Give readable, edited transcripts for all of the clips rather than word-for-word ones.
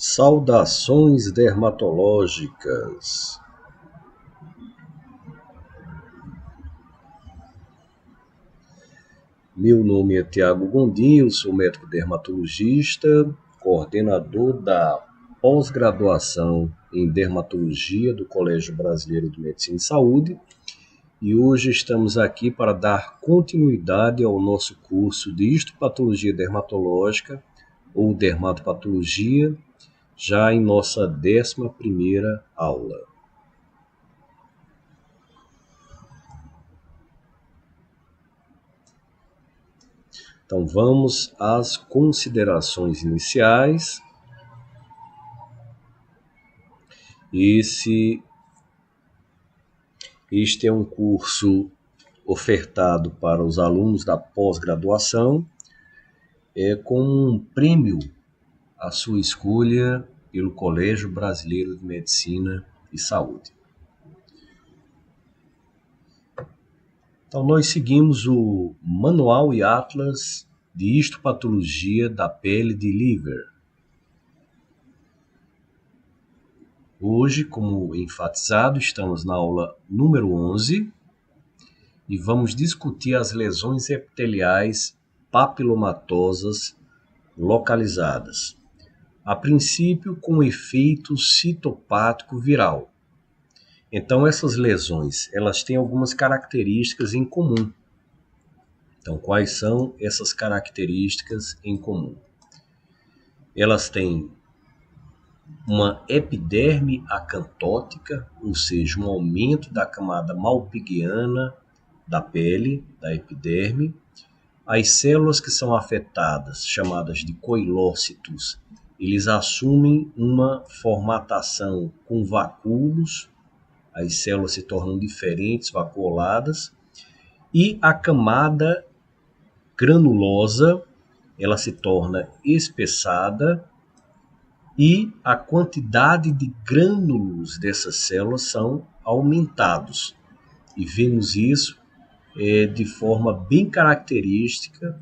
Saudações dermatológicas. Meu nome é Tiago Gondim, eu sou médico dermatologista, coordenador da pós-graduação em dermatologia do Colégio Brasileiro de Medicina e Saúde, e hoje estamos aqui para dar continuidade ao nosso curso de histopatologia dermatológica ou dermatopatologia, já em nossa 11ª aula. Então vamos às considerações iniciais. Este é um curso ofertado para os alunos da pós-graduação, com um prêmio à sua escolha pelo Colégio Brasileiro de Medicina e Saúde. Então nós seguimos o Manual e Atlas de Histopatologia da Pele de Liver. Hoje, como enfatizado, estamos na aula número 11 e vamos discutir as lesões epiteliais papilomatosas localizadas, a princípio com efeito citopático viral. Então, essas lesões, elas têm algumas características em comum. Então, quais são essas características em comum? Elas têm uma epiderme acantótica, ou seja, um aumento da camada malpighiana da pele, da epiderme. As células que são afetadas, chamadas de coilócitos, eles assumem uma formatação com vacúolos, as células se tornam diferentes, vacuoladas, e a camada granulosa, ela se torna espessada, e a quantidade de grânulos dessas células são aumentados. E vemos isso de forma bem característica.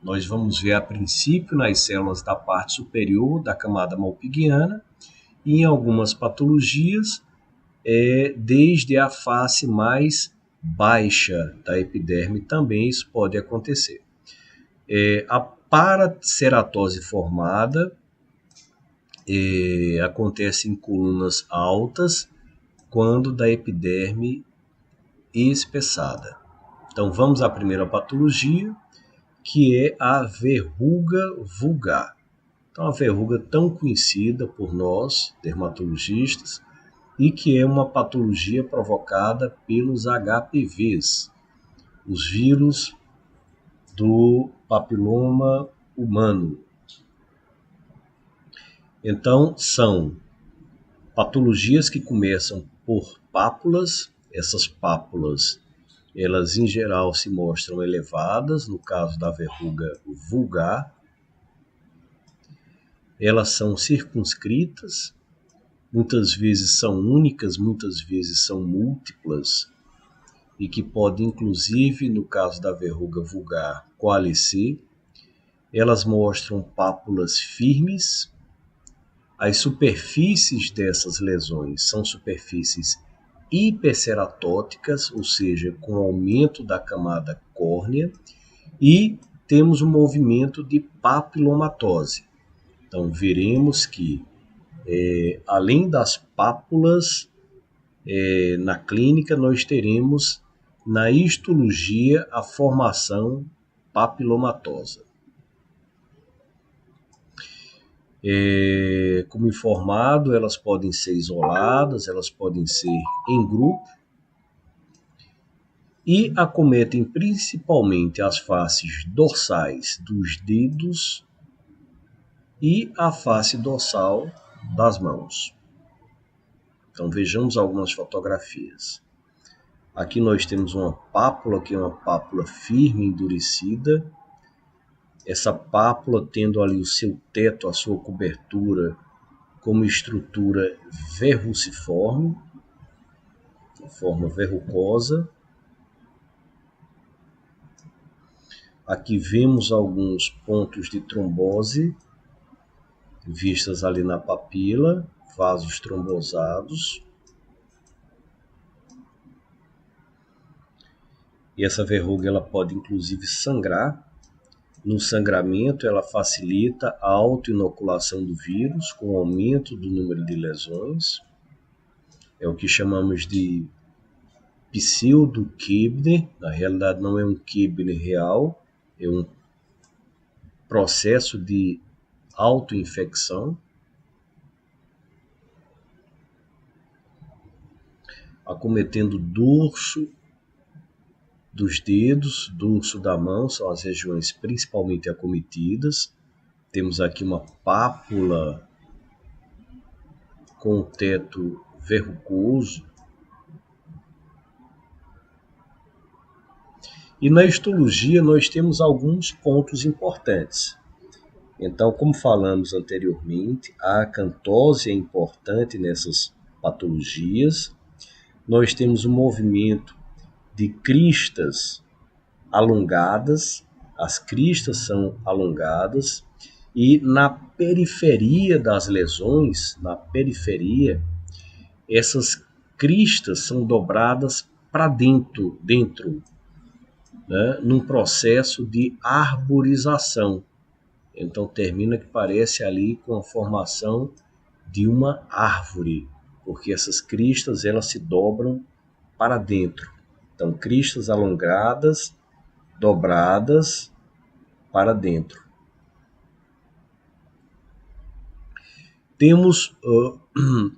Nós vamos ver a princípio nas células da parte superior da camada malpighiana e em algumas patologias desde a face mais baixa da epiderme também isso pode acontecer. A paraceratose formada acontece em colunas altas quando da epiderme espessada. Então vamos à primeira patologia, que é a verruga vulgar. Então a verruga tão conhecida por nós, dermatologistas, e que é uma patologia provocada pelos HPVs, os vírus do papiloma humano. Então são patologias que começam por pápulas. Essas pápulas, elas em geral se mostram elevadas, no caso da verruga vulgar. Elas são circunscritas, muitas vezes são únicas, muitas vezes são múltiplas, e que podem, inclusive, no caso da verruga vulgar, coalescer. Elas mostram pápulas firmes. As superfícies dessas lesões são superfícies hiperceratóticas, ou seja, com aumento da camada córnea, e temos um movimento de papilomatose. Então, veremos que, além das pápulas, na clínica nós teremos na histologia a formação papilomatosa. Como informado, elas podem ser isoladas, elas podem ser em grupo e acometem principalmente as faces dorsais dos dedos e a face dorsal das mãos. Então vejamos algumas fotografias. Aqui nós temos uma pápula, que é uma pápula firme, endurecida. Essa pápula tendo ali o seu teto, a sua cobertura, como estrutura verruciforme, de forma verrucosa. Aqui vemos alguns pontos de trombose vistas ali na papila, vasos trombosados. E essa verruga ela pode inclusive sangrar. No sangramento, ela facilita a autoinoculação do vírus com o aumento do número de lesões. É o que chamamos de pseudo-Kibner. Na realidade, não é um Kibner real, é um processo de autoinfecção. Acometendo o dorso dos dedos, dorso da mão, são as regiões principalmente acometidas. Temos aqui uma pápula com o teto verrucoso. E na histologia nós temos alguns pontos importantes. Então, como falamos anteriormente, a acantose é importante nessas patologias. Nós temos um movimento de cristas alongadas, as cristas são alongadas, e na periferia das lesões, na periferia, essas cristas são dobradas para dentro, né, num processo de arborização. Então termina que parece ali com a formação de uma árvore, porque essas cristas elas se dobram para dentro. Então, cristas alongadas, dobradas para dentro. Temos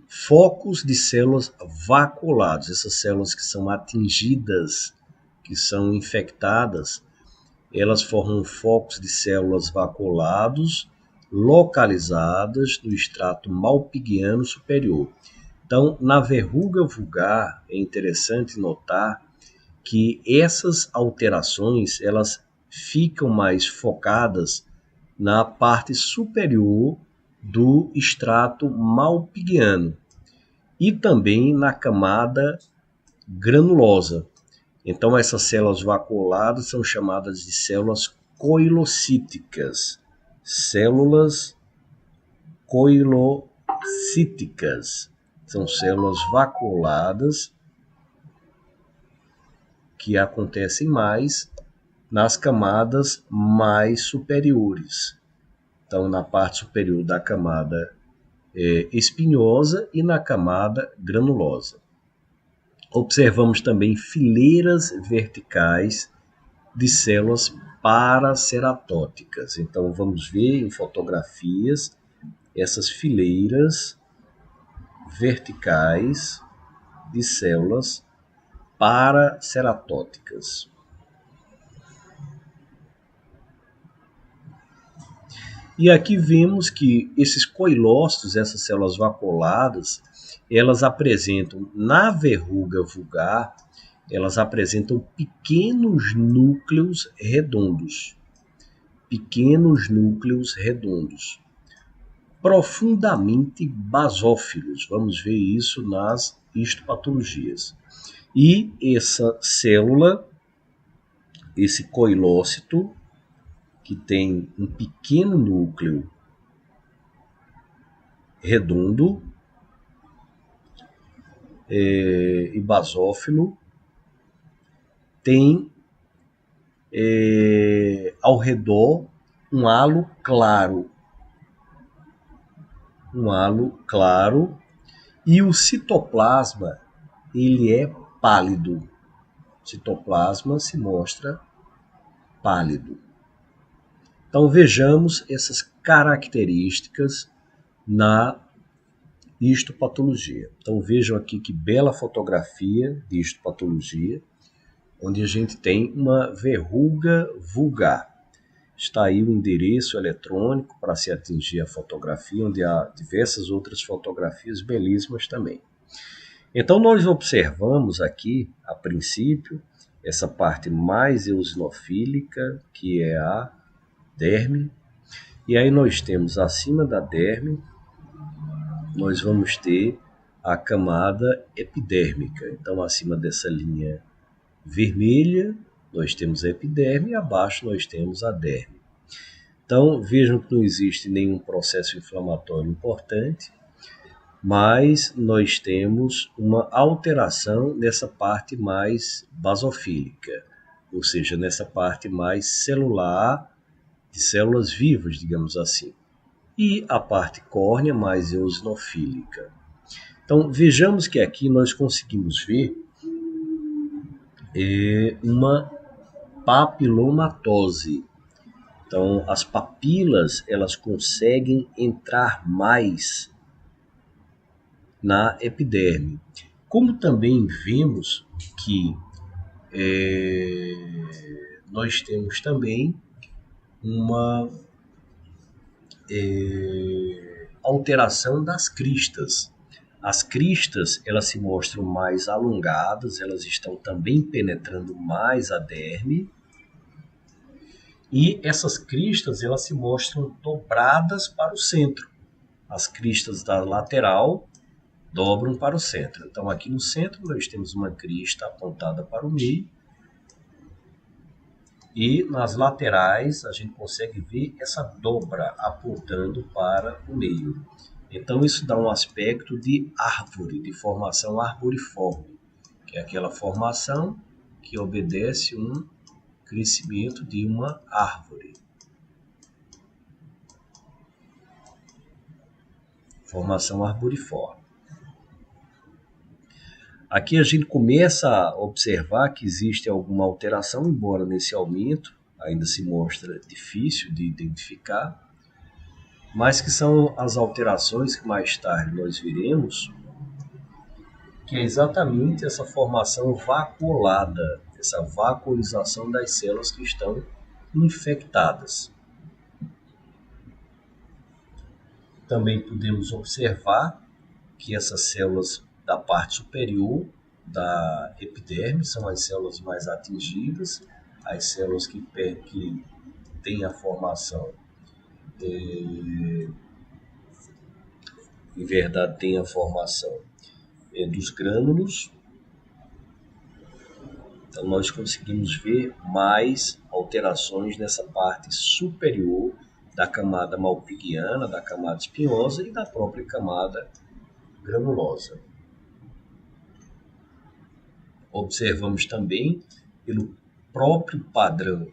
focos de células vacuolados, essas células que são atingidas, que são infectadas, elas formam focos de células vacuolados localizadas no extrato malpighiano superior. Então, na verruga vulgar, é interessante notar que essas alterações elas ficam mais focadas na parte superior do extrato malpighiano e também na camada granulosa. Então, essas células vacuoladas são chamadas de células coilocíticas. Células coilocíticas são células vacuoladas que acontecem mais nas camadas mais superiores. Então, na parte superior da camada espinhosa e na camada granulosa. Observamos também fileiras verticais de células paraceratóticas. Então, vamos ver em fotografias essas fileiras verticais de células paraceratóticas. E aqui vemos que esses coilócitos, essas células vacuoladas, elas apresentam, na verruga vulgar, elas apresentam pequenos núcleos redondos. Pequenos núcleos redondos. Profundamente basófilos. Vamos ver isso nas histopatologias. E essa célula, esse coilócito, que tem um pequeno núcleo redondo e basófilo, tem ao redor um halo claro. Um halo claro, e o citoplasma ele é pálido. O citoplasma se mostra pálido. Então vejamos essas características na histopatologia. Então vejam aqui que bela fotografia de histopatologia, onde a gente tem uma verruga vulgar. Está aí o endereço eletrônico para se atingir a fotografia, onde há diversas outras fotografias belíssimas também. Então nós observamos aqui, a princípio, essa parte mais eosinofílica, que é a derme, e aí nós temos acima da derme, nós vamos ter a camada epidérmica. Então acima dessa linha vermelha, nós temos a epiderme e abaixo nós temos a derme. Então, vejam que não existe nenhum processo inflamatório importante, mas nós temos uma alteração nessa parte mais basofílica, ou seja, nessa parte mais celular, de células vivas, digamos assim. E a parte córnea mais eosinofílica. Então, vejamos que aqui nós conseguimos ver uma papilomatose. Então, as papilas, elas conseguem entrar mais na epiderme. Como também vemos que nós temos também uma alteração das cristas. As cristas, elas se mostram mais alongadas, elas estão também penetrando mais a derme. E essas cristas, elas se mostram dobradas para o centro. As cristas da lateral dobram para o centro. Então, aqui no centro, nós temos uma crista apontada para o meio. E nas laterais, a gente consegue ver essa dobra apontando para o meio. Então, isso dá um aspecto de árvore, de formação arboriforme, que é aquela formação que obedece um crescimento de uma árvore. Formação arboriforme. Aqui a gente começa a observar que existe alguma alteração, embora nesse aumento ainda se mostra difícil de identificar, mas que são as alterações que mais tarde nós veremos, que é exatamente essa formação vacuolada, essa vacuolização das células que estão infectadas. Também podemos observar que essas células da parte superior da epiderme são as células mais atingidas, as células que têm a formação, em verdade, têm a formação dos grânulos. Então, nós conseguimos ver mais alterações nessa parte superior da camada malpighiana, da camada espinhosa e da própria camada granulosa. Observamos também, pelo próprio padrão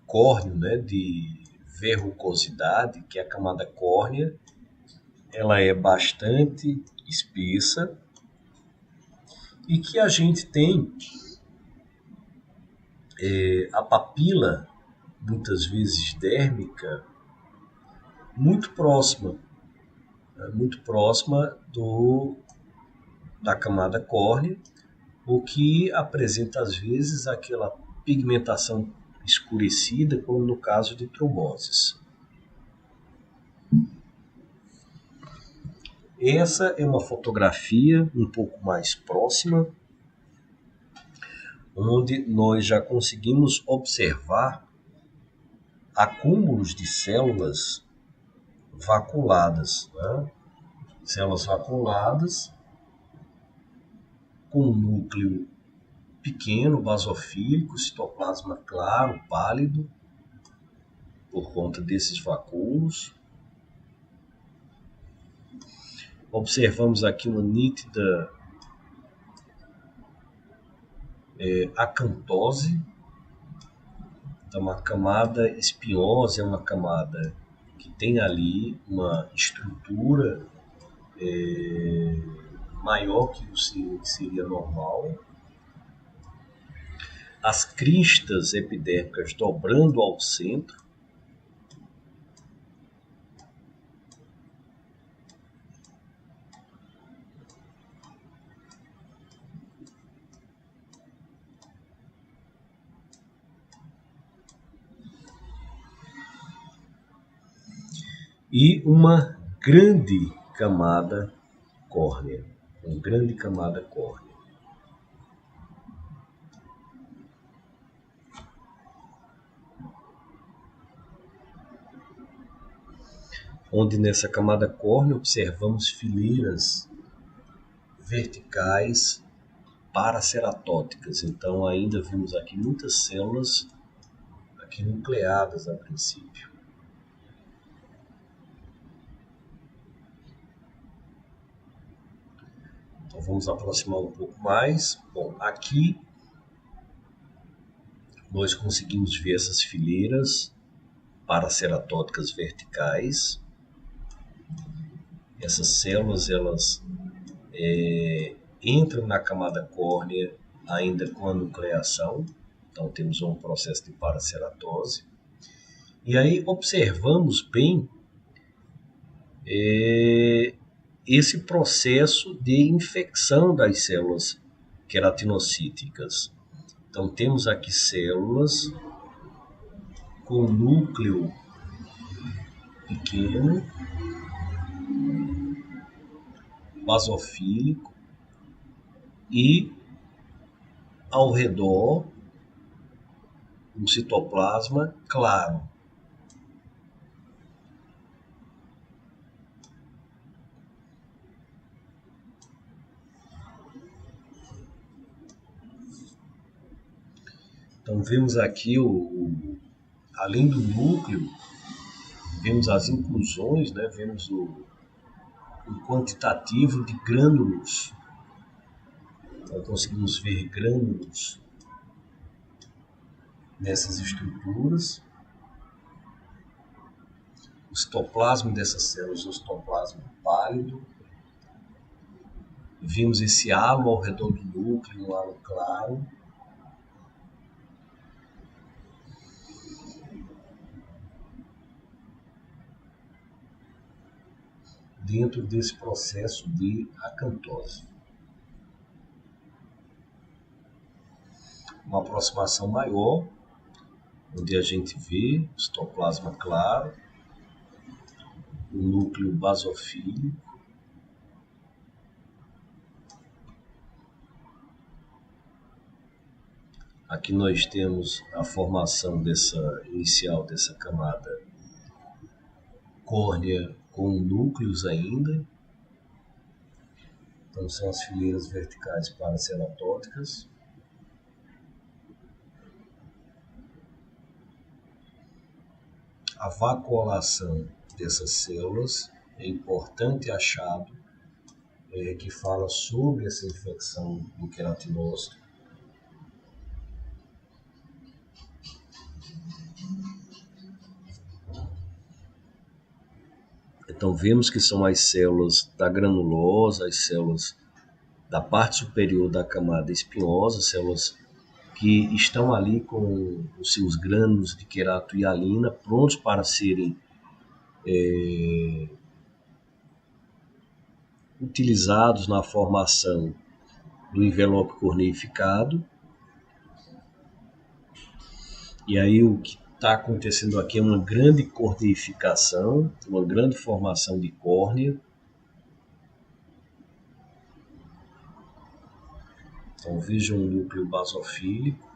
córneo, né, de verrucosidade, que é a camada córnea, ela é bastante espessa e que a gente tem a papila, muitas vezes dérmica, muito próxima da camada córnea, o que apresenta às vezes aquela pigmentação escurecida, como no caso de tromboses. Essa é uma fotografia um pouco mais próxima, onde nós já conseguimos observar acúmulos de células vaculadas, né? Células vaculadas com um núcleo pequeno, basofílico, citoplasma claro, pálido, por conta desses vacúolos. Observamos aqui uma nítida acantose. Então, a camada espinhosa é uma camada que tem ali uma estrutura maior que o que seria normal. As cristas epidérmicas dobrando ao centro. E uma grande camada córnea. Uma grande camada córnea. Onde nessa camada córnea observamos fileiras verticais paraceratóticas. Então ainda vimos aqui muitas células aqui nucleadas a princípio. Então vamos aproximar um pouco mais. Bom, aqui nós conseguimos ver essas fileiras paraceratóticas verticais. Essas células, elas entram na camada córnea ainda com a nucleação. Então temos um processo de paraceratose. E aí observamos bem esse processo de infecção das células queratinocíticas. Então temos aqui células com núcleo pequeno, basofílico, e ao redor um citoplasma claro. Então vemos aqui, além do núcleo, vemos as inclusões, né? Vemos o quantitativo de grânulos. Então conseguimos ver grânulos nessas estruturas. O citoplasma dessas células, o citoplasma pálido. Vimos esse halo ao redor do núcleo, um halo claro. Dentro desse processo de acantose. Uma aproximação maior, onde a gente vê o citoplasma claro, o núcleo basofílico, aqui nós temos a formação inicial dessa camada córnea com núcleos ainda. Então são as fileiras verticais paraceratóticas. A vacuolação dessas células é importante achado que fala sobre essa infecção do queratinócito. Então vemos que são as células da granulosa, as células da parte superior da camada espinhosa, células que estão ali com os seus grânulos de queratohialina prontos para serem utilizados na formação do envelope corneificado. E aí o que está acontecendo aqui é uma grande corneificação, uma grande formação de córnea. Então vejam o núcleo basofílico,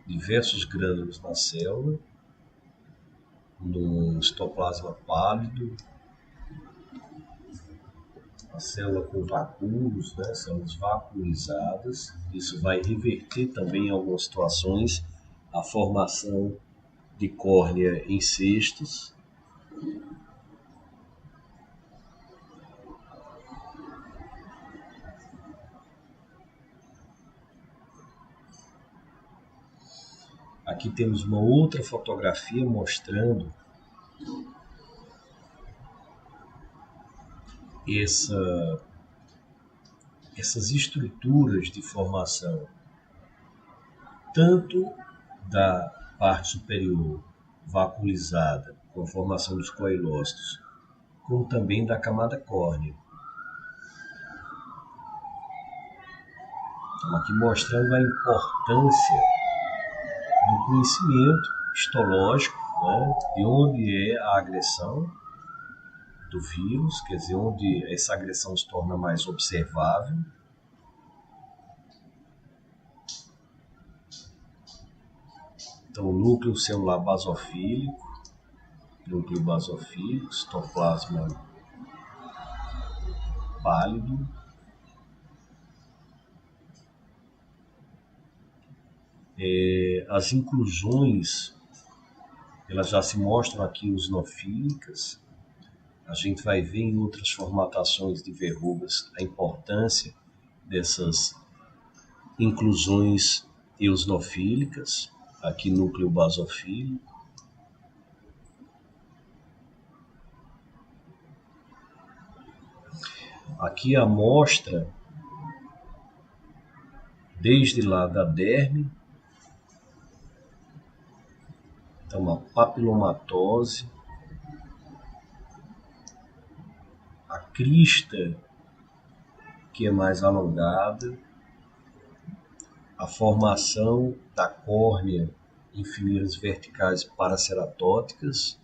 diversos grânulos na célula, no citoplasma pálido, a célula com vacúolos, né, células vacuolizadas. Isso vai reverter também em algumas situações a formação de córnea em cistos. Aqui temos uma outra fotografia mostrando essas estruturas de formação, tanto da parte superior vacuolizada, com a formação dos coilócitos, como também da camada córnea. Então, aqui mostrando a importância do conhecimento histológico, né, de onde é a agressão do vírus, quer dizer, onde essa agressão se torna mais observável. Então, o núcleo celular basofílico, citoplasma pálido, As inclusões, elas já se mostram aqui eosinofílicas. A gente vai ver em outras formatações de verrugas a importância dessas inclusões eosinofílicas, aqui núcleo basofílico. Aqui a amostra, desde lá da derme, então a papilomatose, a crista, que é mais alongada, a formação da córnea em fileiras verticais paraceratóticas.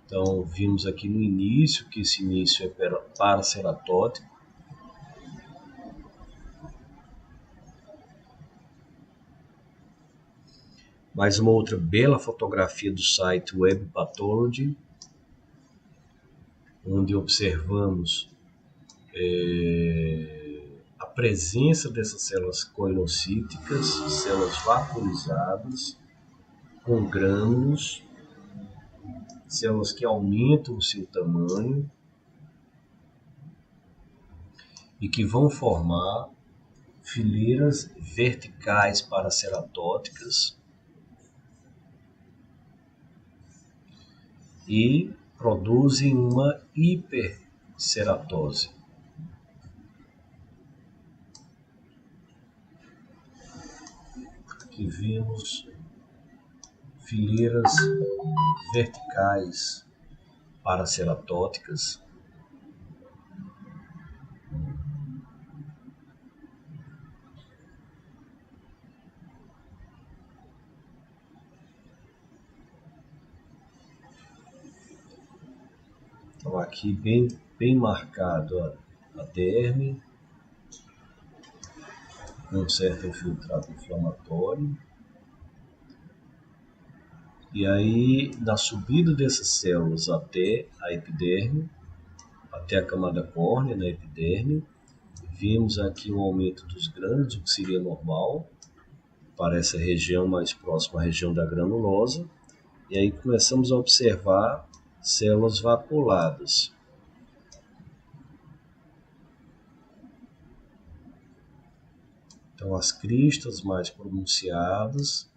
Então, vimos aqui no início que esse início é paraceratótico. Mais uma outra bela fotografia do site Web Pathology, onde observamos a presença dessas células coinocíticas, células vaporizadas, com grânulos, células que aumentam o seu tamanho e que vão formar fileiras verticais paraceratóticas e produzem uma hiperceratose. Aqui vemos fileiras verticais paraceratóticas. Então aqui bem marcado a derme, com um certo infiltrado inflamatório. E aí, na subida dessas células até a epiderme, até a camada córnea na epiderme, vimos aqui um aumento dos grânulos, o que seria normal para essa região mais próxima à região da granulosa. E aí começamos a observar células vacuoladas. Então, as cristas mais pronunciadas,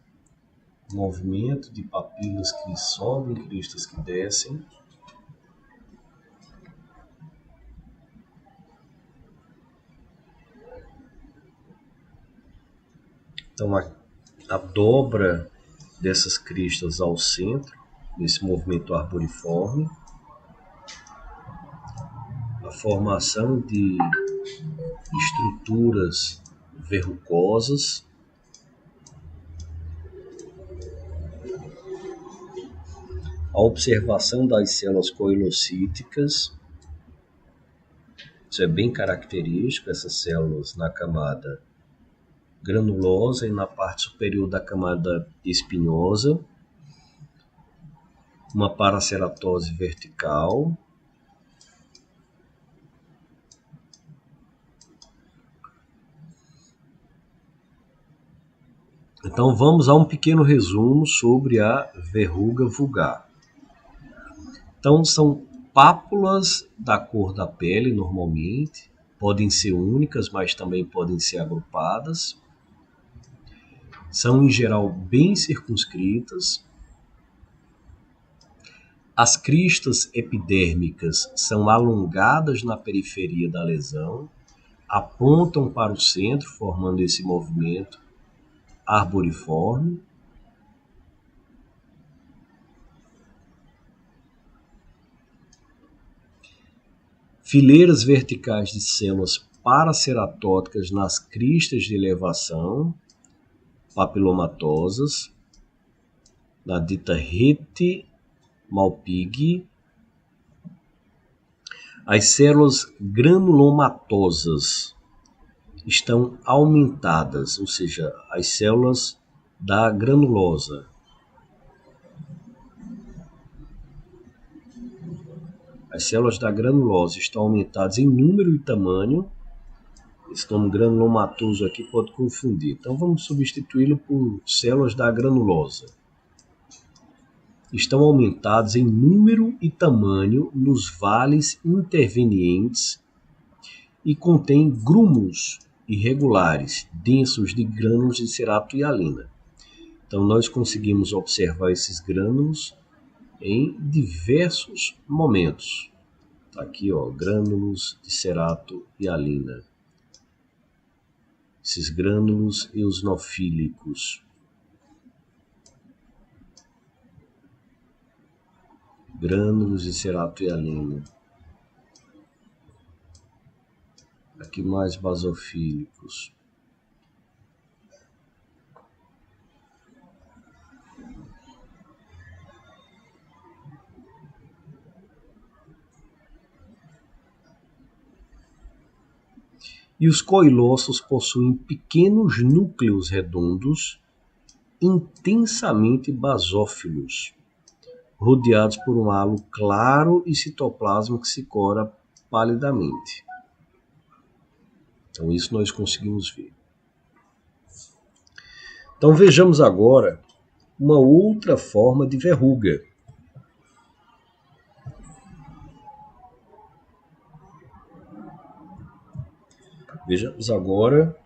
movimento de papilas que sobem, cristas que descem. Então, a dobra dessas cristas ao centro, nesse movimento arboriforme. A formação de estruturas verrucosas. A observação das células coilocíticas. Isso é bem característico, essas células na camada granulosa e na parte superior da camada espinhosa. Uma paraceratose vertical. Então vamos a um pequeno resumo sobre a verruga vulgar. Então são pápulas da cor da pele normalmente, podem ser únicas, mas também podem ser agrupadas. São em geral bem circunscritas. As cristas epidérmicas são alongadas na periferia da lesão, apontam para o centro, formando esse movimento arboriforme. Fileiras verticais de células paraceratóticas nas cristas de elevação, papilomatosas, na dita rete Malpighi. As células granulomatosas estão aumentadas, ou seja, as células da granulosa. As células da granulosa estão aumentadas em número e tamanho, Esse nome granulomatoso aqui pode confundir. Então vamos substituí-lo por células da granulosa. Estão aumentados em número e tamanho nos vales intervenientes e contêm grumos irregulares, densos de grânulos de cerato-hialina. Então nós conseguimos observar esses grânulos em diversos momentos. Tá aqui, ó, grânulos de cerato-hialina. Esses grânulos eosinofílicos. Grânulos de cerato-hialina. Aqui mais basofílicos. E os coilócitos possuem pequenos núcleos redondos, intensamente basófilos, rodeados por um halo claro e citoplasma que se cora palidamente. Então isso nós conseguimos ver. Então vejamos agora uma outra forma de verruga. Vejamos agora,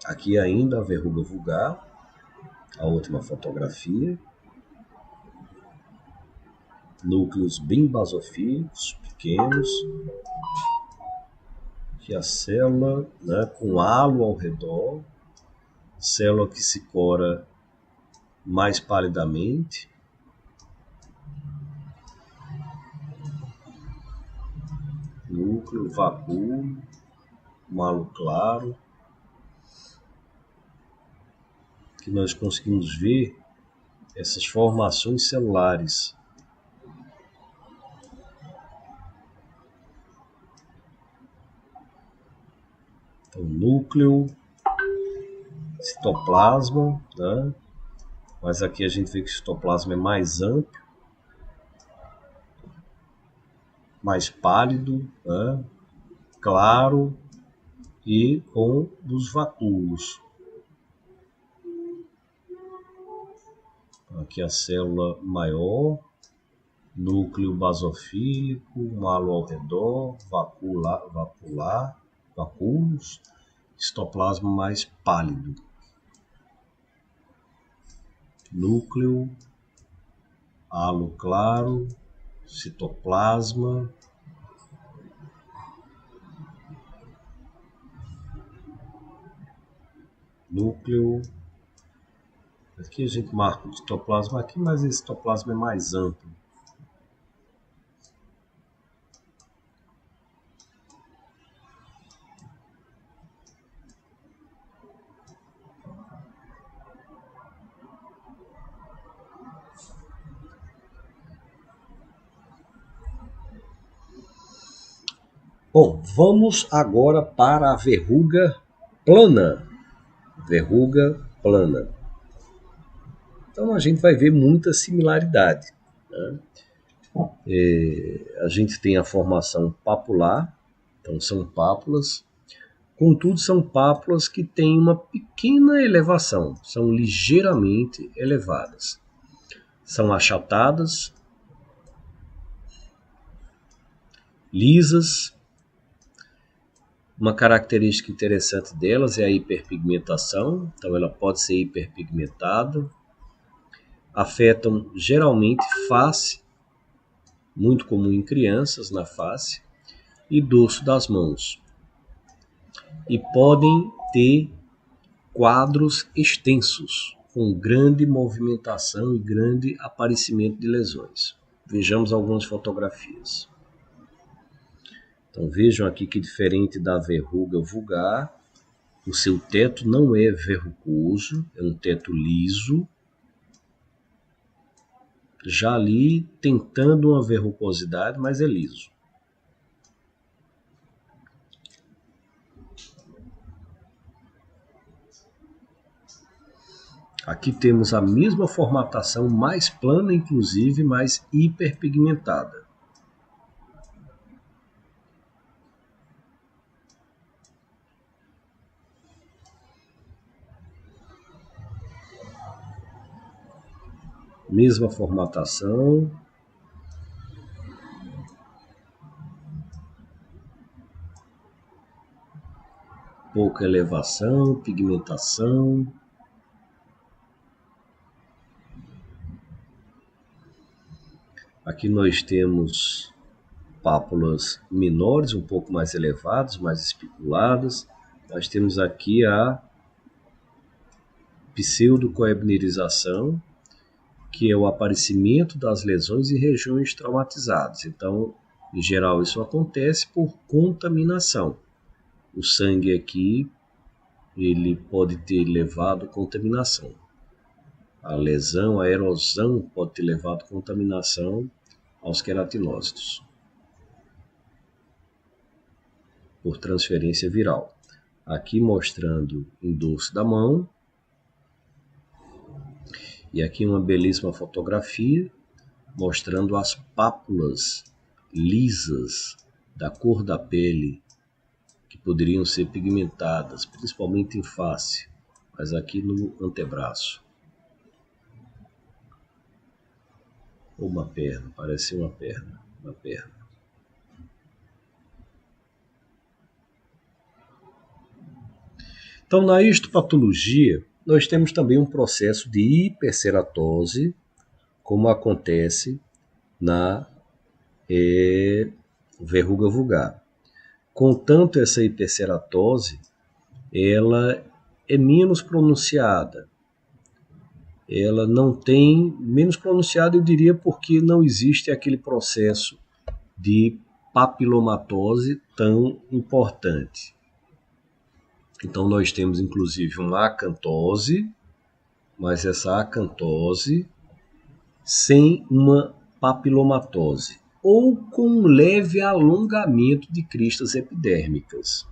aqui ainda a verruga vulgar, a última fotografia. Núcleos bem basofílicos, pequenos. Aqui a célula, né, com halo ao redor. Célula que se cora mais palidamente. Núcleo, vacúolo, um halo claro. Que nós conseguimos ver essas formações celulares. Então, núcleo, citoplasma, né? Mas aqui a gente vê que o citoplasma é mais amplo, mais pálido, né? Claro e com os vacúolos. Aqui a célula maior, núcleo basofílico, um halo ao redor, vacúolos, citoplasma mais pálido. Núcleo, halo claro, citoplasma, núcleo. Aqui a gente marca o citoplasma aqui, mas esse citoplasma é mais amplo. Bom, vamos agora para a verruga plana. Verruga plana. Então a gente vai ver muita similaridade, né? A gente tem a formação papular, então são pápulas, contudo são pápulas que têm uma pequena elevação, são ligeiramente elevadas. São achatadas, lisas. Uma característica interessante delas é a hiperpigmentação, então ela pode ser hiperpigmentada. Afetam geralmente face, muito comum em crianças na face, e dorso das mãos. E podem ter quadros extensos, com grande movimentação e grande aparecimento de lesões. Vejamos algumas fotografias. Então vejam aqui que diferente da verruga vulgar, o seu teto não é verrucoso, é um teto liso. Já ali tentando uma verrucosidade, mas é liso. Aqui temos a mesma formatação, mais plana inclusive, mais hiperpigmentada. Mesma formatação. Pouca elevação, pigmentação. Aqui nós temos pápulas menores, um pouco mais elevadas, mais espiculadas. Nós temos aqui a pseudocoebnerização, que é o aparecimento das lesões em regiões traumatizadas. Então, em geral, isso acontece por contaminação. O sangue aqui, ele pode ter levado contaminação. A lesão, a erosão pode ter levado contaminação aos queratinócitos por transferência viral. Aqui mostrando em dorso da mão. E aqui uma belíssima fotografia mostrando as pápulas lisas da cor da pele que poderiam ser pigmentadas, principalmente em face, mas aqui no antebraço. Uma perna, parece uma perna. Então, na histopatologia, nós temos também um processo de hiperceratose, como acontece na verruga vulgar. Contanto, essa hiperceratose, ela é menos pronunciada. Ela não tem, menos pronunciada eu diria porque não existe aquele processo de papilomatose tão importante. Então nós temos inclusive uma acantose, mas essa acantose sem uma papilomatose, ou com um leve alongamento de cristas epidérmicas.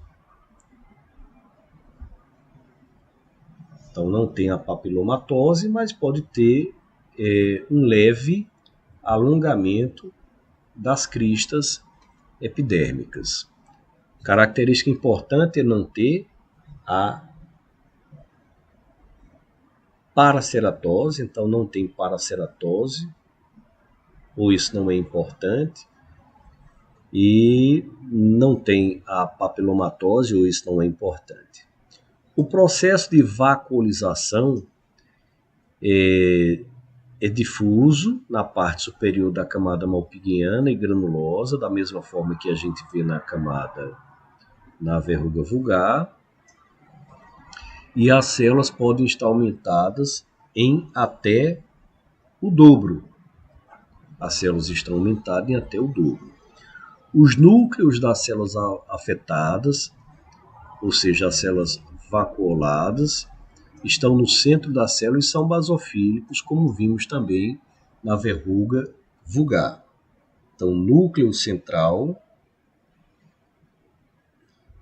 Então não tem a papilomatose, mas pode ter um leve alongamento das cristas epidérmicas. Característica importante é não ter a paraceratose, então não tem paraceratose, ou isso não é importante, e não tem a papilomatose, ou isso não é importante. O processo de vacuolização é difuso na parte superior da camada malpighiana e granulosa, da mesma forma que a gente vê na verruga vulgar, e as células podem estar aumentadas em até o dobro. As células estão aumentadas em até o dobro. Os núcleos das células afetadas, ou seja, as células vacuoladas, estão no centro da célula e são basofílicos, como vimos também na verruga vulgar. Então, núcleo central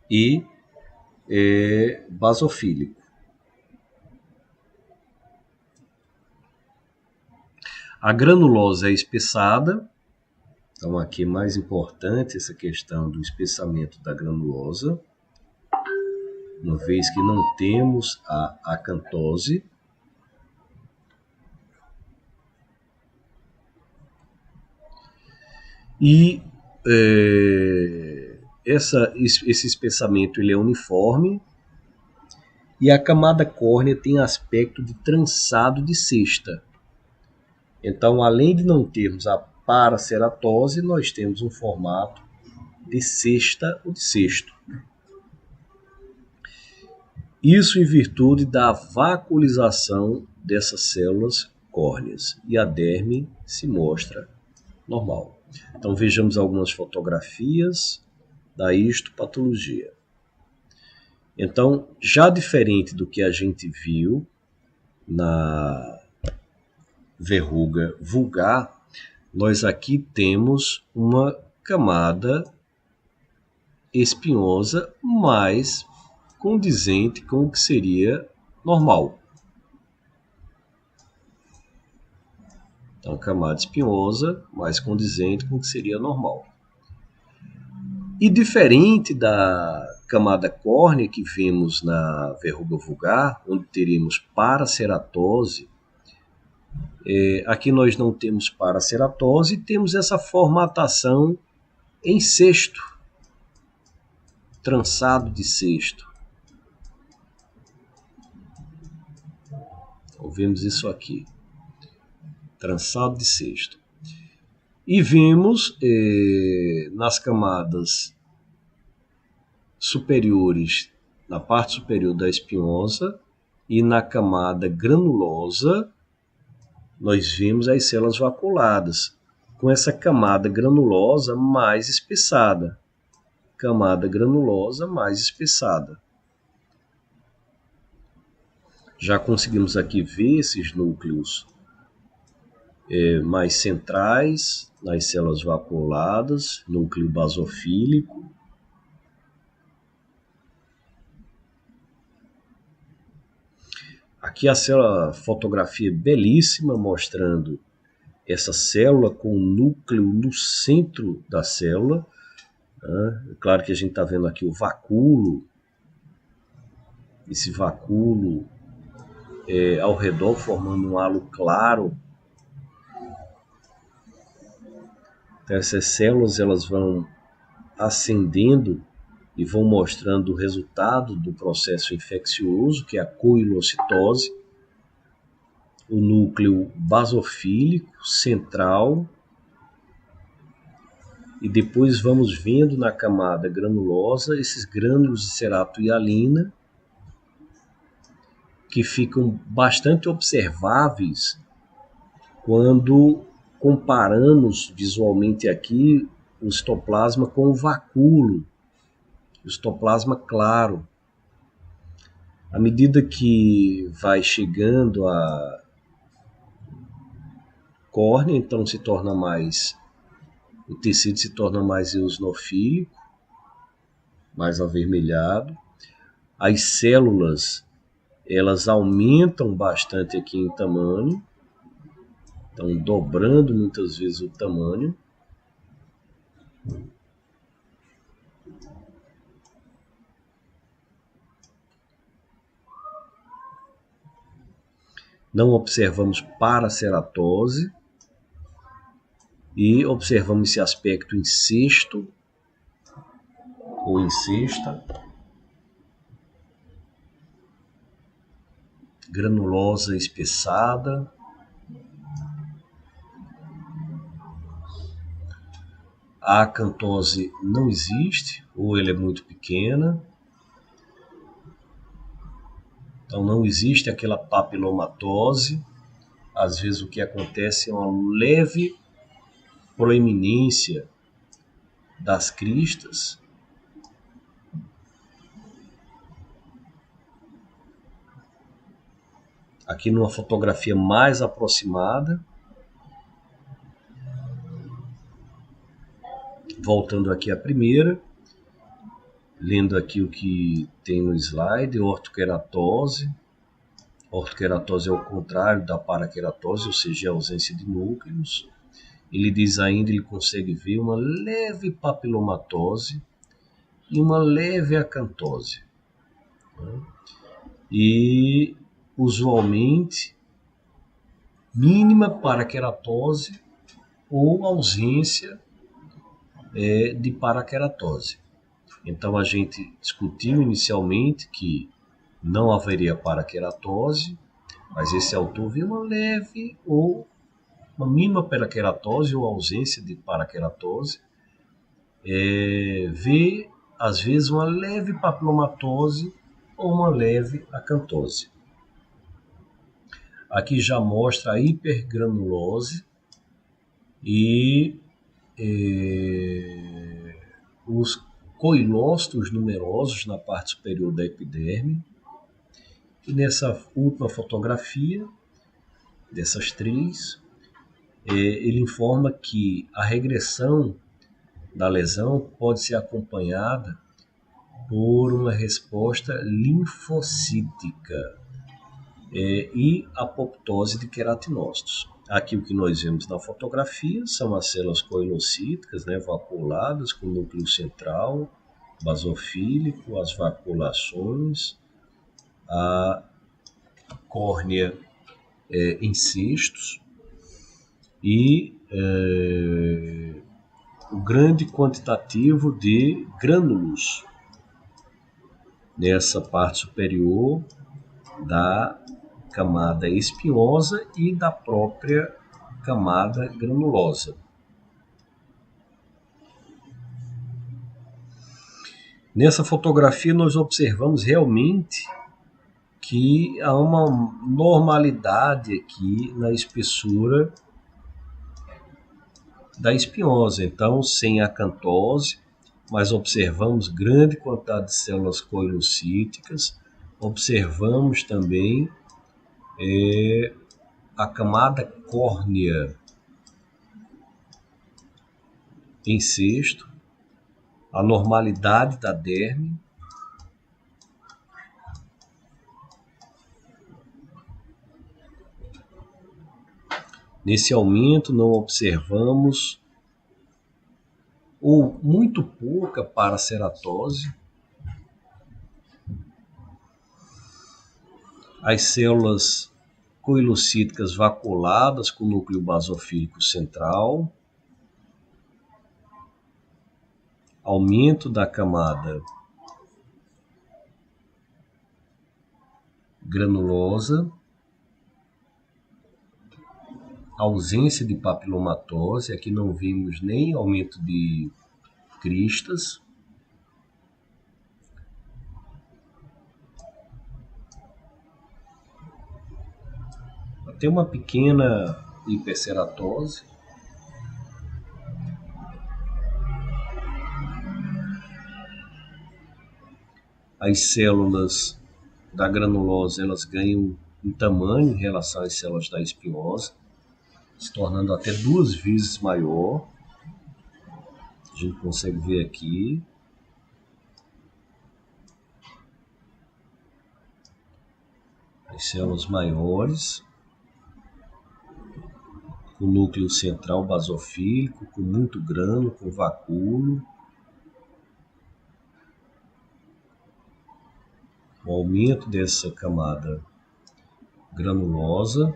e basofílico. A granulose é espessada, então aqui é mais importante essa questão do espessamento da granulosa, uma vez que não temos a acantose. E esse espessamento ele é uniforme, e a camada córnea tem aspecto de trançado de cesta. Então, além de não termos a paraceratose, nós temos um formato de cesta ou de cesto. Isso em virtude da vacuolização dessas células córneas, e a derme se mostra normal. Então, vejamos algumas fotografias da histopatologia. Então, já diferente do que a gente viu na verruga vulgar, nós aqui temos uma camada espinhosa mais condizente com o que seria normal. Então, camada espinhosa mais condizente com o que seria normal. E diferente da camada córnea que vimos na verruga vulgar, onde teríamos paraceratose, Aqui nós não temos paraceratose, temos essa formatação em cesto, trançado de cesto. Então, vemos isso aqui, trançado de cesto. E vimos nas camadas superiores, na parte superior da espinhosa e na camada granulosa, nós vimos as células vacuoladas, com essa camada granulosa mais espessada. Camada granulosa mais espessada. Já conseguimos aqui ver esses núcleos mais centrais nas células vacuoladas, núcleo basofílico. Aqui a fotografia belíssima mostrando essa célula com o núcleo no centro da célula. Claro que a gente está vendo aqui o vacúolo, esse vacúolo ao redor formando um halo claro. Então, essas células elas vão ascendendo e vão mostrando o resultado do processo infeccioso, que é a coilocitose, o núcleo basofílico central, e depois vamos vendo na camada granulosa esses grânulos de ceratoialina, que ficam bastante observáveis quando comparamos visualmente aqui o citoplasma com o vacúolo, o citoplasma claro. À medida que vai chegando a córnea, então o tecido se torna mais eosinofílico, mais avermelhado. As células, elas aumentam bastante aqui em tamanho, então dobrando muitas vezes o tamanho. Não observamos paraceratose e observamos esse aspecto em cesto ou em cesta, granulosa espessada. A acantose não existe, ou ela é muito pequena. Então não existe aquela papilomatose. Às vezes o que acontece é uma leve proeminência das cristas. Aqui numa fotografia mais aproximada. Voltando aqui à primeira, lendo aqui o que tem no slide, ortoqueratose. Ortoqueratose é o contrário da paraqueratose, ou seja, a ausência de núcleos. Ele diz ainda, ele consegue ver uma leve papilomatose e uma leve acantose. E, usualmente, mínima paraqueratose ou ausência de paraqueratose. Então, a gente discutiu inicialmente que não haveria paraqueratose, mas esse autor viu uma leve ou uma mínima paraqueratose ou ausência de paraqueratose. Vê, às vezes, uma leve papilomatose ou uma leve acantose. Aqui já mostra a hipergranulose e os coilócitos numerosos na parte superior da epiderme. E nessa última fotografia, dessas três, ele informa que a regressão da lesão pode ser acompanhada por uma resposta linfocítica e apoptose de queratinócitos. Aqui o que nós vemos na fotografia são as células coilocíticas, vacuoladas, com núcleo central, basofílico, as vacuolações, a córnea em cistos, e o grande quantitativo de grânulos nessa parte superior da camada espinhosa e da própria camada granulosa. Nessa fotografia nós observamos realmente que há uma normalidade aqui na espessura da espinhosa, então sem acantose, mas observamos grande quantidade de células coilocíticas, observamos também a camada córnea em cesto, a normalidade da derme. Nesse aumento não observamos ou muito pouca paraceratose. As células coilocíticas vaculadas com núcleo basofílico central. Aumento da camada granulosa. Ausência de papilomatose, aqui não vimos nem aumento de cristas. Tem uma pequena hiperceratose. As células da granulosa elas ganham em tamanho em relação às células da espinhosa, se tornando até 2 vezes maior. A gente consegue ver aqui. As células maiores, com núcleo central basofílico, com muito grânulo, com vacúolo. O aumento dessa camada granulosa.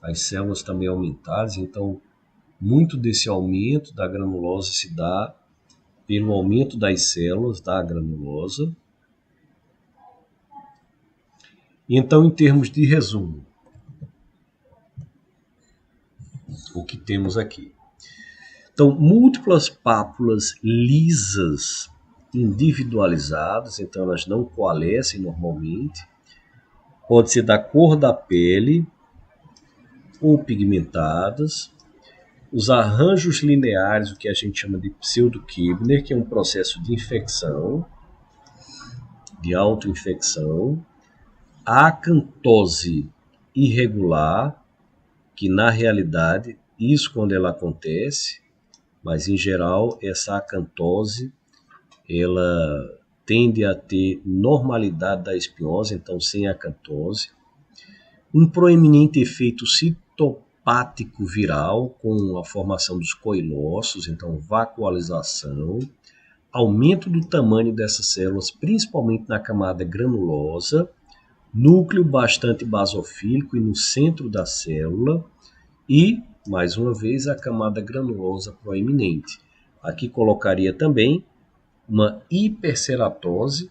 As células também aumentadas, então muito desse aumento da granulosa se dá pelo aumento das células da granulosa. Então, em termos de resumo, o que temos aqui? Então, múltiplas pápulas lisas, individualizadas, então elas não coalescem normalmente. Pode ser da cor da pele ou pigmentadas. Os arranjos lineares, o que a gente chama de pseudo-Kibner, que é um processo de infecção, de autoinfecção. A acantose irregular, que na realidade, isso quando ela acontece, mas em geral essa acantose ela tende a ter normalidade da espinhosa, então sem acantose. Um proeminente efeito citopático viral com a formação dos coilócitos, então vacuolização, aumento do tamanho dessas células, principalmente na camada granulosa, núcleo bastante basofílico e no centro da célula e, mais uma vez, a camada granulosa proeminente. Aqui colocaria também uma hiperceratose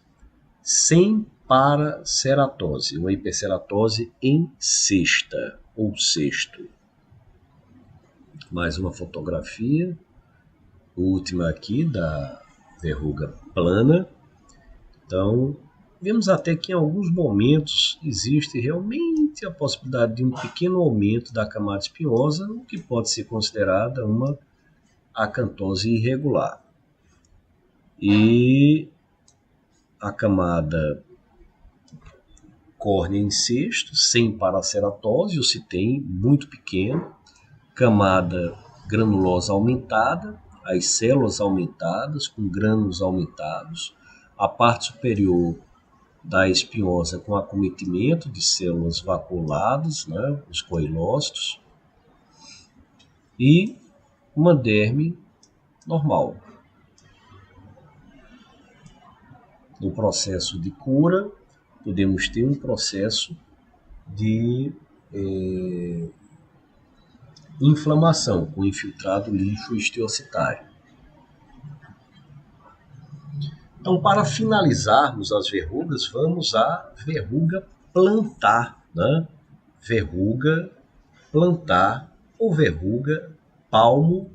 sem paraceratose, uma hiperceratose em cesta ou cesto. Mais uma fotografia, última aqui da verruga plana. Então, vemos até que em alguns momentos existe realmente a possibilidade de um pequeno aumento da camada espinhosa, o que pode ser considerada uma acantose irregular. E a camada córnea em cesto, sem paraceratose, ou se tem, muito pequeno. Camada granulosa aumentada, as células aumentadas, com grânulos aumentados. A parte superior da espinhosa com acometimento de células vaculadas, né, os coilócitos. E uma derme normal. No processo de cura, podemos ter um processo de inflamação com infiltrado linfohistiocytário. Então, para finalizarmos as verrugas, vamos à verruga plantar, né? Verruga plantar ou verruga palmo-plantar.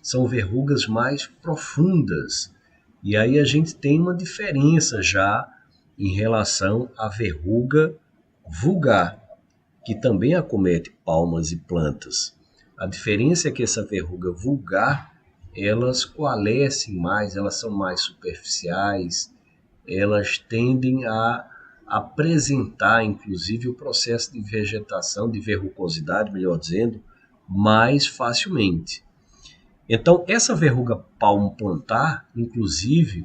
São verrugas mais profundas. E aí a gente tem uma diferença já em relação à verruga vulgar, que também acomete palmas e plantas. A diferença é que essa verruga vulgar, elas coalescem mais, elas são mais superficiais, elas tendem a apresentar, inclusive, o processo de vegetação, de verrucosidade, melhor dizendo, mais facilmente. Então, essa verruga palmo-plantar, inclusive,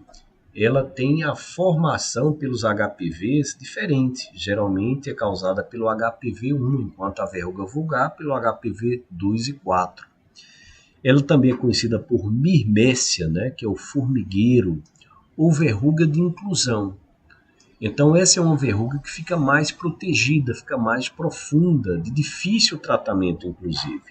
ela tem a formação pelos HPVs diferente. Geralmente é causada pelo HPV1, enquanto a verruga vulgar pelo HPV 2 e 4. Ela também é conhecida por mirmécia, né, que é o formigueiro, ou verruga de inclusão. Então, essa é uma verruga que fica mais protegida, fica mais profunda, de difícil tratamento, inclusive.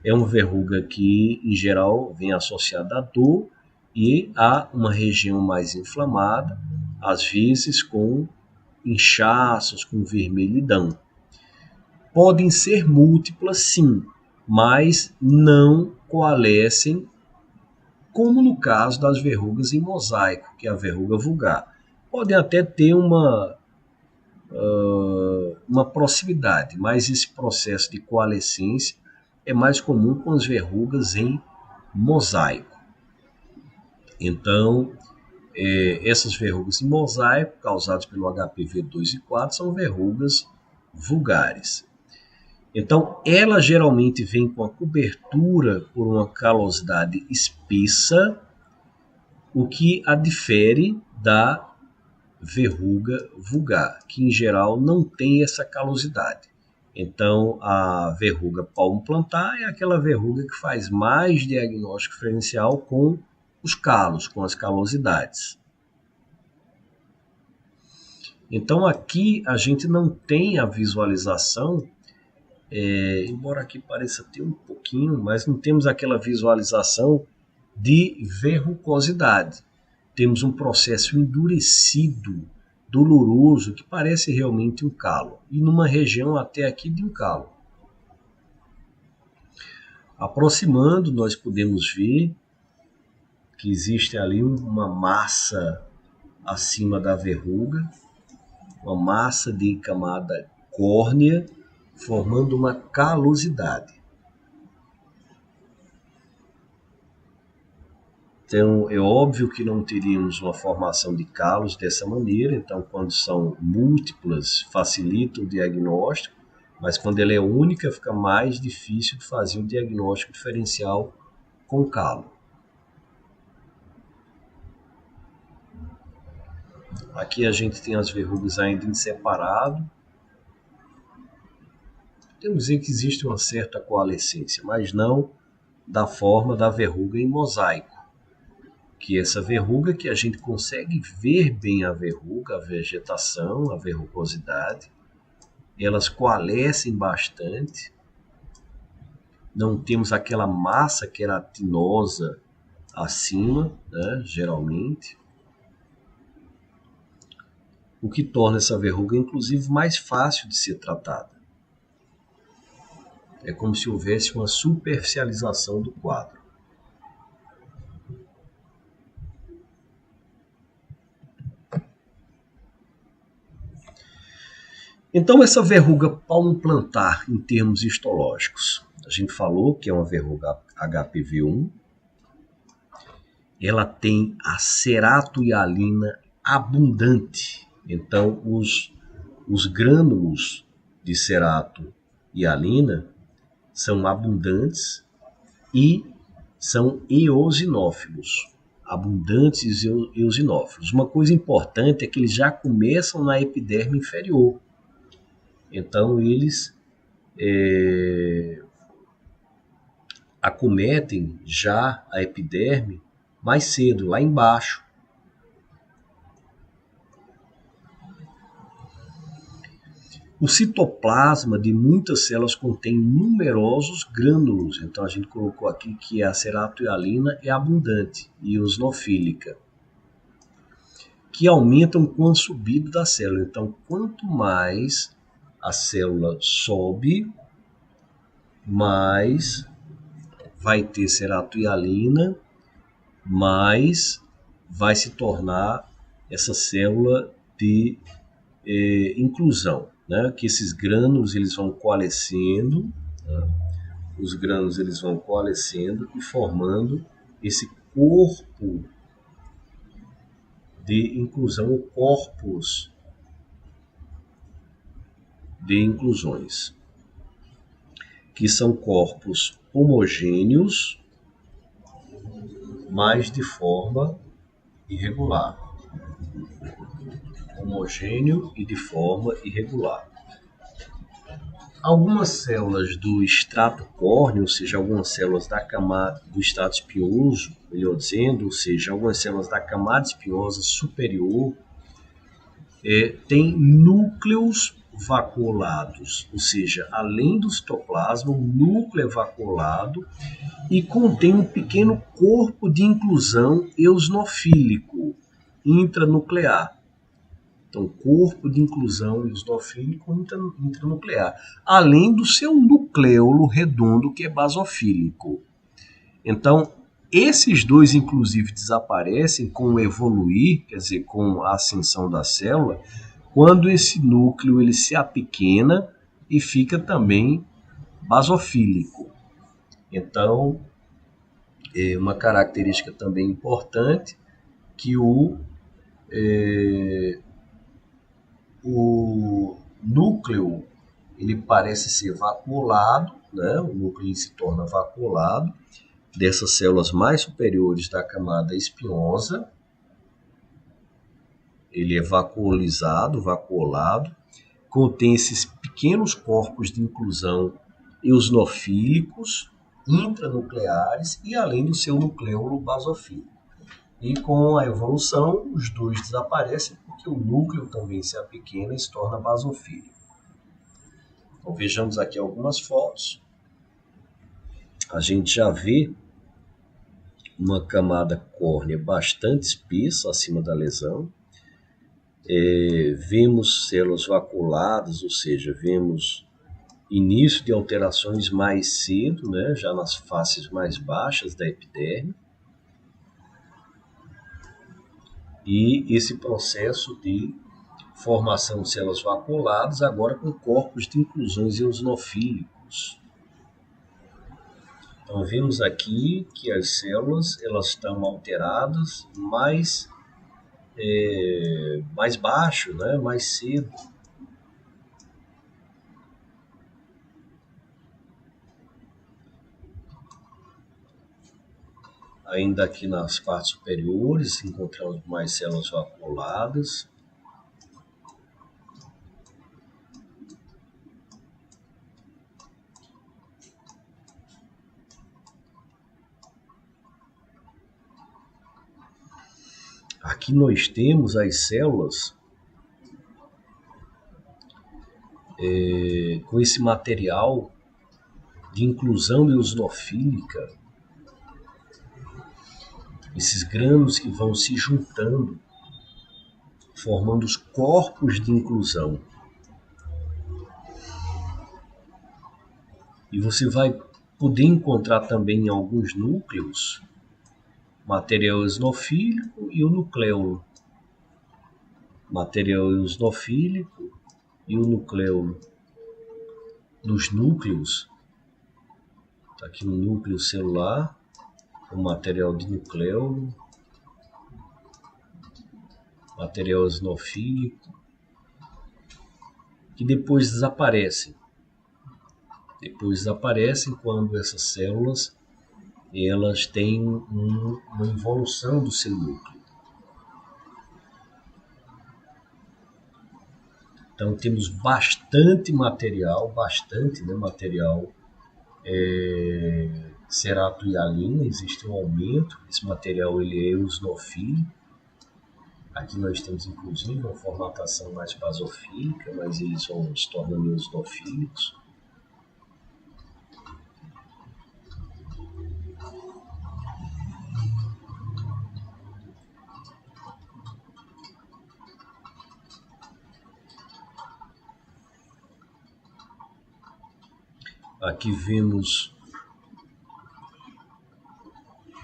É uma verruga que, em geral, vem associada à dor e a uma região mais inflamada, às vezes com inchaços, com vermelhidão. Podem ser múltiplas, sim, mas não coalescem, como no caso das verrugas em mosaico, que é a verruga vulgar. Podem até ter uma proximidade, mas esse processo de coalescência é mais comum com as verrugas em mosaico. Então, essas verrugas em mosaico, causadas pelo HPV 2 e 4, são verrugas vulgares. Então, ela geralmente vem com a cobertura por uma calosidade espessa, o que a difere da verruga vulgar, que em geral não tem essa calosidade. Então, a verruga palmo-plantar é aquela verruga que faz mais diagnóstico diferencial com os calos, com as calosidades. Então, aqui a gente não tem a visualização, embora aqui pareça ter um pouquinho, mas não temos aquela visualização de verrucosidade. Temos um processo endurecido, doloroso, que parece realmente um calo, e numa região até aqui de um calo. Aproximando, nós podemos ver que existe ali uma massa acima da verruga, uma massa de camada córnea, formando uma calosidade. Então, é óbvio que não teríamos uma formação de calos dessa maneira, então, quando são múltiplas, facilita o diagnóstico, mas quando ela é única, fica mais difícil de fazer o diagnóstico diferencial com calo. Aqui a gente tem as verrugas ainda em separado. Podemos dizer que existe uma certa coalescência, mas não da forma da verruga em mosaico, que é essa verruga que a gente consegue ver bem a verruga, a vegetação, a verrucosidade, elas coalescem bastante, não temos aquela massa queratinosa acima, né, geralmente, o que torna essa verruga, inclusive, mais fácil de ser tratada. É como se houvesse uma superficialização do quadro. Então, essa verruga palmo-plantar, em termos histológicos, a gente falou que é uma verruga HPV1, ela tem a ceratohialina abundante. Então, os grânulos de ceratohialina são abundantes e são eosinófilos, abundantes eosinófilos. Uma coisa importante é que eles já começam na epiderme inferior. Então, eles acometem já a epiderme mais cedo, lá embaixo. O citoplasma de muitas células contém numerosos grânulos, então a gente colocou aqui que a ceratoialina é abundante e eosinofílica, que aumentam com a subida da célula. Então, quanto mais a célula sobe, mais vai ter ceratoialina, mais vai se tornar essa célula de inclusão, né? Que esses grânulos eles vão coalescendo, né? Os grânulos eles vão coalescendo e formando esse corpo de inclusão, o corpus de inclusões, que são corpos homogêneos, mas de forma irregular. Homogêneo e de forma irregular. Algumas células do extrato córneo, ou seja, algumas células da camada do extrato espinhoso, melhor dizendo, ou seja, algumas células da camada espinhosa superior, têm núcleos vacuolados, ou seja, além do citoplasma, o núcleo é vacuolado e contém um pequeno corpo de inclusão eosinofílico intranuclear. Então, corpo de inclusão eosinofílico intranuclear, além do seu nucleolo redondo, que é basofílico. Então, esses dois, inclusive, desaparecem com o evoluir, quer dizer, com a ascensão da célula, quando esse núcleo ele se apequena e fica também basofílico. Então, é uma característica também importante que o núcleo ele parece ser vacuolado, né? O núcleo se torna vacuolado dessas células mais superiores da camada espinhosa. Ele é vacuolizado, vacuolado, contém esses pequenos corpos de inclusão eosinofílicos, intranucleares e além do seu nucleolo basofílico. E com a evolução, os dois desaparecem porque o núcleo também se apequena e se torna basofílico. Então vejamos aqui algumas fotos. A gente já vê uma camada córnea bastante espessa acima da lesão. Vemos células vacuoladas, ou seja, vemos início de alterações mais cedo, né, já nas faces mais baixas da epiderme. E esse processo de formação de células vacuoladas agora com corpos de inclusões eosinofílicos. Então vemos aqui que as células elas estão alteradas mais baixo, né, mais cedo. Ainda aqui nas partes superiores encontramos mais células vacuoladas. Aqui nós temos as células com esse material de inclusão eosinofílica, esses grânulos que vão se juntando, formando os corpos de inclusão. E você vai poder encontrar também em alguns núcleos material eosinofílico e o nucleolo. Material eosinofílico e o nucleolo. Nos núcleos, está aqui o núcleo celular, o material de nucleolo, material eosinofílico, que depois desaparecem. Depois desaparecem quando essas células elas têm uma involução do seu núcleo. Então temos bastante material, material ceratoialina, existe um aumento, esse material ele é eosinofílico. Aqui nós temos inclusive uma formatação mais basofílica, mas eles vão se tornando eosinofílicos. Aqui vemos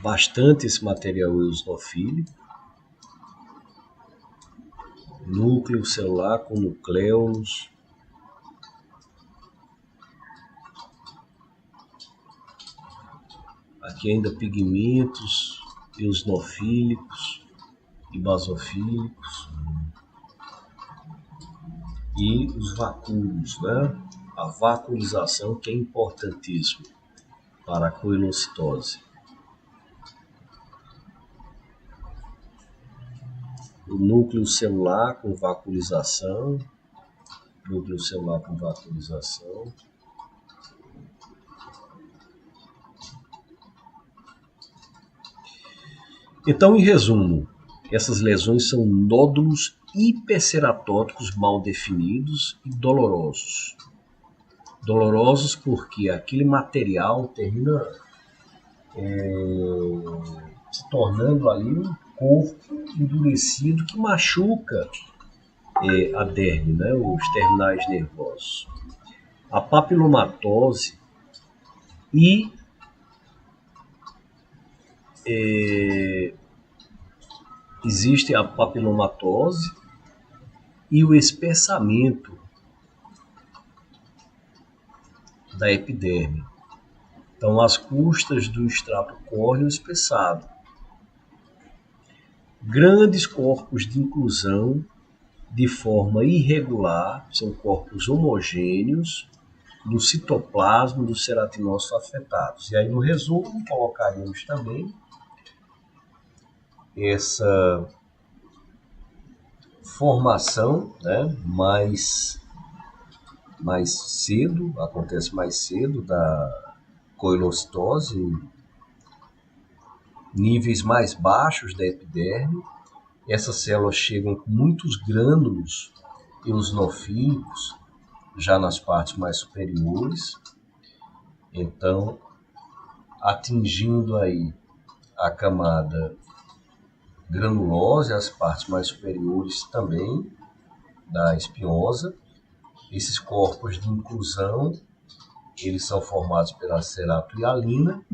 bastante esse material eosinofílico. Núcleo celular com nucleus. Aqui ainda pigmentos eosinofílicos e basofílicos. E os vacúolos, né? A vacuolização, que é importantíssimo para a coelocitose. O núcleo celular com vacuolização. Núcleo celular com vacuolização. Então, em resumo, essas lesões são nódulos hiperceratóticos mal definidos e dolorosos. Dolorosos porque aquele material termina se tornando ali um corpo endurecido que machuca a derme, né, os terminais nervosos. A papilomatose e existe a papilomatose e o espessamento da epiderme. Então, às custas do extrato córneo espessado. Grandes corpos de inclusão de forma irregular, são corpos homogêneos no citoplasma dos ceratinócitos afetados. E aí, no resumo, colocaríamos também essa formação, né, mais cedo, acontece mais cedo da coelocitose, níveis mais baixos da epiderme. Essas células chegam com muitos grânulos eosinofílicos já nas partes mais superiores, então atingindo aí a camada granulosa, as partes mais superiores também da espinhosa. Esses corpos de inclusão, eles são formados pela ceratohialina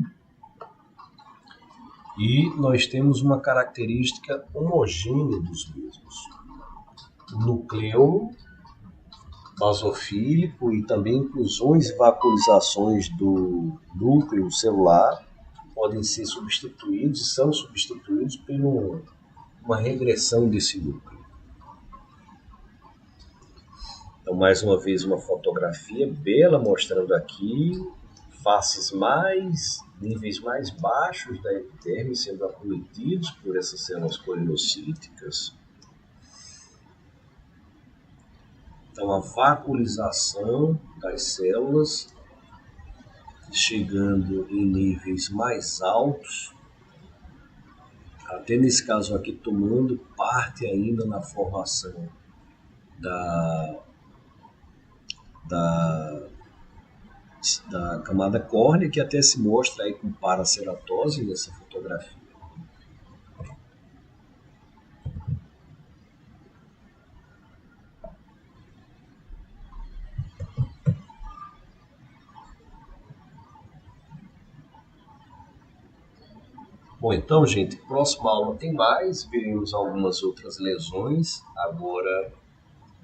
e nós temos uma característica homogênea dos mesmos. O núcleo basofílico e também inclusões e vacuolizações do núcleo celular podem ser substituídos e são substituídos por uma regressão desse núcleo. Então, mais uma vez, uma fotografia bela mostrando aqui faces níveis mais baixos da epiderme sendo acometidos por essas células coelocíticas. Então, a vacuolização das células chegando em níveis mais altos, até nesse caso aqui tomando parte ainda na formação da camada córnea, que até se mostra aí com paraceratose nessa fotografia. Bom, então, gente, próxima aula tem mais, veremos algumas outras lesões. Agora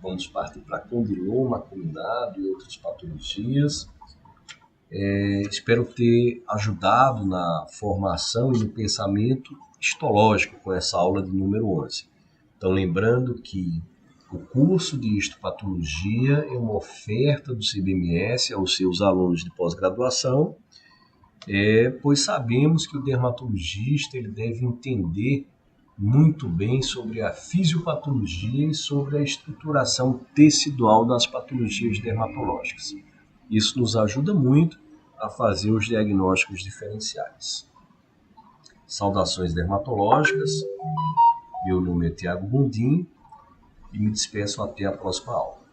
vamos partir para condiloma acuminado e outras patologias. Espero ter ajudado na formação e no pensamento histológico com essa aula de número 11. Então, lembrando que o curso de histopatologia é uma oferta do CBMS aos seus alunos de pós-graduação, pois sabemos que o dermatologista ele deve entender muito bem sobre a fisiopatologia e sobre a estruturação tecidual das patologias dermatológicas. Isso nos ajuda muito a fazer os diagnósticos diferenciais. Saudações dermatológicas. Meu nome é Tiago Gondim e me despeço até a próxima aula.